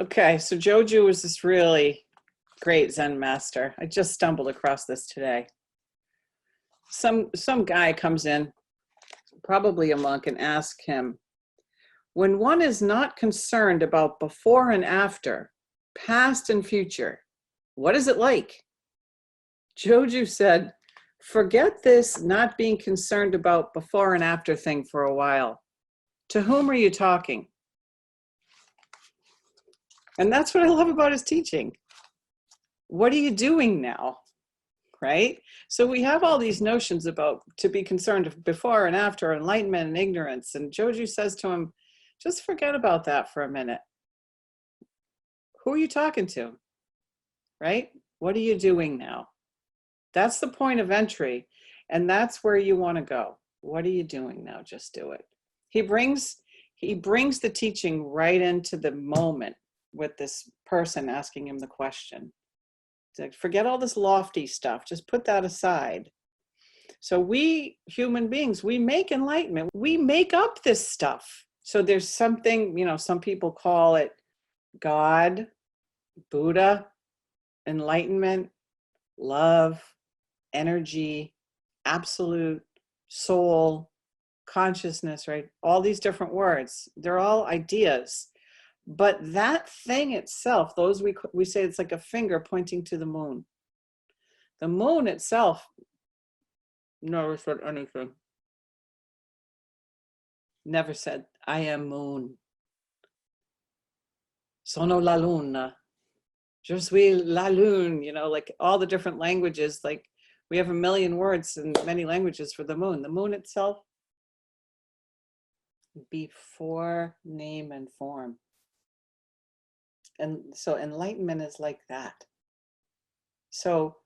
Okay, so Joju is this really great Zen master. I just stumbled across this today. Some guy comes in, probably a monk, and asks him, when one is not concerned about before and after, past and future, what is it like? Joju said, forget this not being concerned about before and after thing for a while. To whom are you talking? And that's what I love about his teaching. What are you doing now? Right? So we have all these notions about to be concerned before and after, enlightenment and ignorance. And Joju says to him, just forget about that for a minute. Who are you talking to? Right? What are you doing now? That's the point of entry. And that's where you want to go. What are you doing now? Just do it. He brings the teaching right into the moment with this person asking him the question. Like, forget all this lofty stuff. Just put that aside. So we human beings, we make enlightenment. We make up this stuff. So there's something, some people call it God, Buddha, enlightenment, love, energy, absolute, soul, consciousness, right? All these different words. They're all ideas. But that thing itself, those we say it's like a finger pointing to the moon. The moon itself never said anything. Never said, I am moon. Sono la luna. Je suis la lune, like all the different languages, like we have a million words in many languages for the moon. The moon itself, before name and form. And so enlightenment is like that. So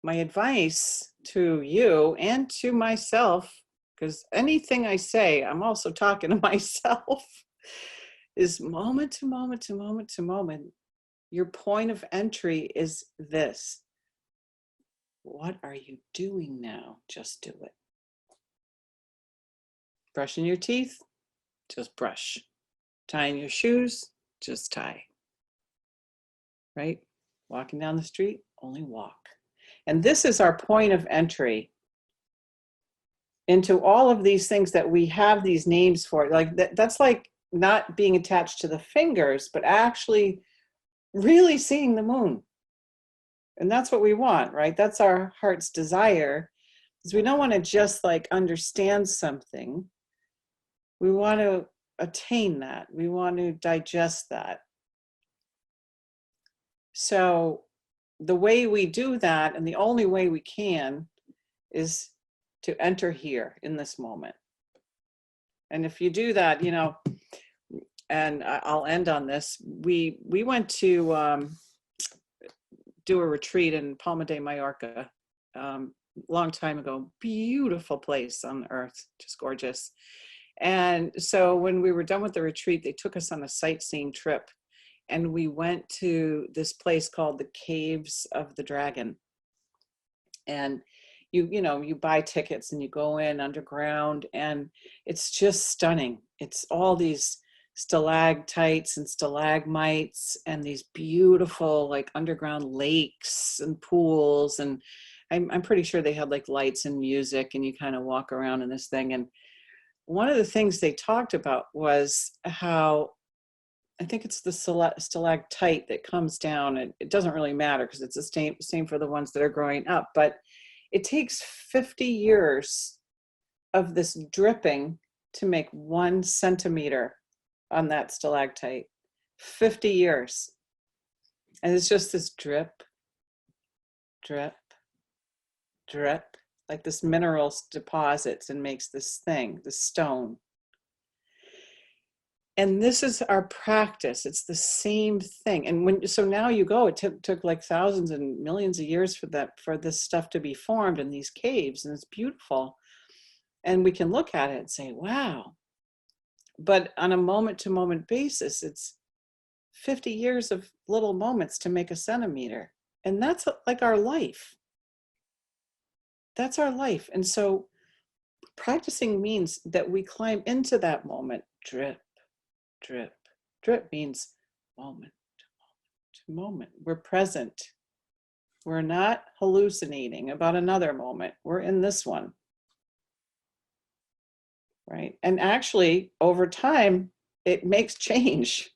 my advice to you and to myself, because anything I say, I'm also talking to myself, is moment to moment to moment to moment. Your point of entry is this. What are you doing now? Just do it. Brushing your teeth? Just brush. Tying your shoes? Just tie. Right? Walking down the street? Only walk. And this is our point of entry into all of these things that we have these names for. Like that's like not being attached to the fingers, but actually really seeing the moon. And that's what we want, right? That's our heart's desire, is we don't want to just like understand something. We want to attain that. We want to digest that. So the way we do that, and the only way we can, is to enter here in this moment. And if you do that, and I'll end on this, we went to do a retreat in Palma de Mallorca long time ago. Beautiful place on earth, just gorgeous. And so when we were done with the retreat, they took us on a sightseeing trip. And we went to this place called the Caves of the Dragon. And you buy tickets and you go in underground, and it's just stunning. It's all these stalactites and stalagmites and these beautiful like underground lakes and pools. And I'm pretty sure they had like lights and music, and you kind of walk around in this thing. And one of the things they talked about was how, I think it's the stalactite that comes down. It doesn't really matter because it's the same for the ones that are growing up. But it takes 50 years of this dripping to make 1 centimeter on that stalactite. 50 years. And it's just this drip, drip, drip, like this mineral deposits and makes this thing, this stone. And this is our practice. It's the same thing. And so now you go, it took like thousands and millions of years for this stuff to be formed in these caves, and it's beautiful. And we can look at it and say, wow. But on a moment to moment basis, it's 50 years of little moments to make a centimeter. And that's like our life. That's our life. And so practicing means that we climb into that moment, drip, drip. Drip means moment moment. We're present. We're not hallucinating about another moment. We're in this one. Right? And actually, over time, it makes change.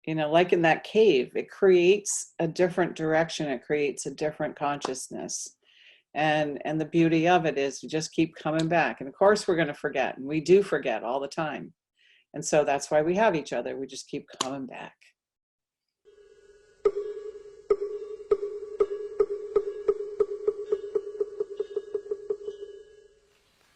You know, like in that cave, it creates a different direction. It creates a different consciousness. And the beauty of it is you just keep coming back. And of course, we're going to forget. And we do forget all the time. And so that's why we have each other. We just keep coming back.